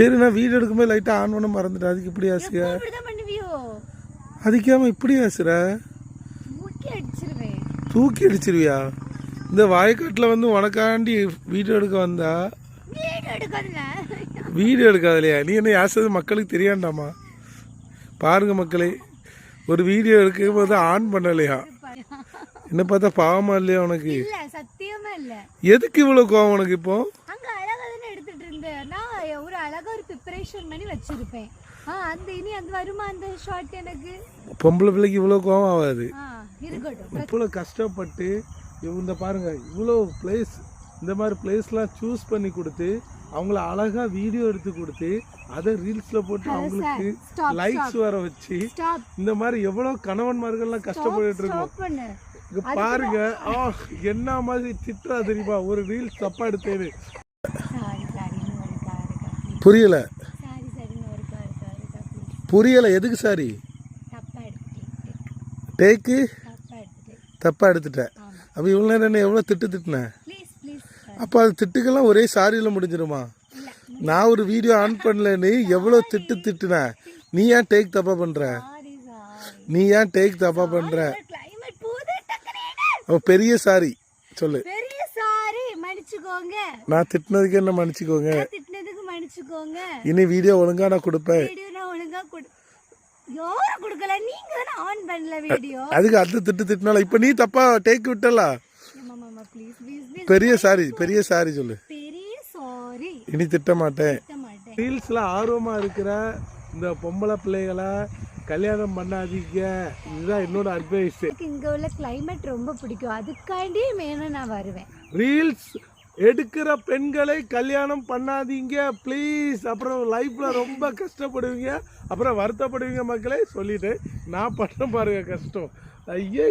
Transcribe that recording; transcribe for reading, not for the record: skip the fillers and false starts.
சரி நான் வீடியோ எடுக்கும்போது லைட்டாக ஆன் பண்ண மறந்துட்டேன். அதுக்கு இப்படி ஆசுக? அதுக்காம இப்படி ஆசுற? தூக்கி அடிச்சிருவியா? இந்த வாய்க்காட்டில் வந்து உனக்காண்டி வீடியோ எடுக்க வந்தா வீடியோ எடுக்காதலையா? நீ என்ன யாசது மக்களுக்கு தெரியாண்டாமா? பாருங்க மக்களே, ஒரு வீடியோ எடுக்கும் போது ஆன் பண்ணலையா? என்ன பார்த்தா பாவமா இல்லையா உனக்கு? சத்தியமா இல்ல. எதுக்கு இவ்வளவு கோவம் உனக்கு? இப்போ அங்க அழகா தானே எடுத்துட்டு இருந்தேன். நான் ஒரு அழகா ஒரு ப்ரிப்பரேஷன் பண்ணி வச்சிருப்பேன். அந்த இனி அந்த வருமா அந்த ஷாட் எனக்கு? பொம்பளை பிள்ளைக்கு இவ்வளவு கோவம் ஆகாது. இருக்கட்டும். இவ்வளவு கஷ்டப்பட்டு இந்த பாருங்க இவ்வளவு பிளேஸ், இந்த மாதிரி பிளேஸ்லாம் சூஸ் பண்ணி கொடுத்து அவங்கள அழகா வீடியோ எடுத்து கொடுத்து அதை ரீல்ஸ்ல போட்டு அவங்களுக்கு லைக்ஸ் வர வச்சு இந்த மாதிரி எவ்வளவு கணவன்மார்கள்லாம் கஷ்டப்பட்டு இருக்கோம். இங்க பாருங்க, என்ன மாதிரி திட்டுறா தெரியுமா? ஒரு ரீல்ஸ் தப்பா எடுத்தேன்னு. புரியல புரியல எதுக்கு சாரி? டேக்கு தப்பா எடுத்துட்டேன். அப்ப இவ்வளவு நேரம் என்ன எவ்வளவு திட்டுனேன்? அப்ப அது திட்டுக்கெல்லாம் ஒரே சாரியில முடிஞ்சிருமா? நான் ஒரு வீடியோ ஆன் பண்ணலன்னு எவ்வளவு திட்டுனேன். நீ ஏன் டேக் தப்பா பண்ற? நீ ஏன் டேக் தப்பா பண்ற? பெரிய சாரி சொல்லு. பெரிய சாரி, மன்னிச்சுக்கோங்க. நான் திட்டினதுக்கு என்ன மன்னிச்சுக்கோங்க. திட்டினதுக்கு மன்னிச்சுக்கோங்க. இனி வீடியோ ஒழுங்கா நான் கொடுப்பேன். வீடியோ நான் ஒழுங்கா யாரும் கொடுக்கல, நீங்க தான ஆன் பண்ணல வீடியோ. அதுக்கு அந்த திட்டுனால இப்ப நீ தப்பா டேக் விட்டல. மாமா ப்ளீஸ் ப்ளீஸ் பெரிய சாரி, பெரிய சாரி சொல்லு. பெரிய சாரி. இனி திட்ட மாட்டேன். ரீல்ஸ்ல ஆர்வமா இருக்கிற இந்த பொம்பளை பிள்ளைகளை கல்யாணம் பண்ணாதீங்க, இதுதான் என்னோட அட்வைஸ். இங்க உள்ள கிளைமேட் ரொம்ப பிடிக்கும், அதுக்காண்டி மேலும் நான் வருவேன். ரீல்ஸ் எடுக்கிற பெண்களை கல்யாணம் பண்ணாதீங்க ப்ளீஸ். அப்புறம் லைஃப்ல ரொம்ப கஷ்டப்படுவீங்க, அப்புறம் வருத்தப்படுவீங்க மக்களே. சொல்லிட்டு நான் பண்ண பாருங்க கஷ்டம். ஐயோ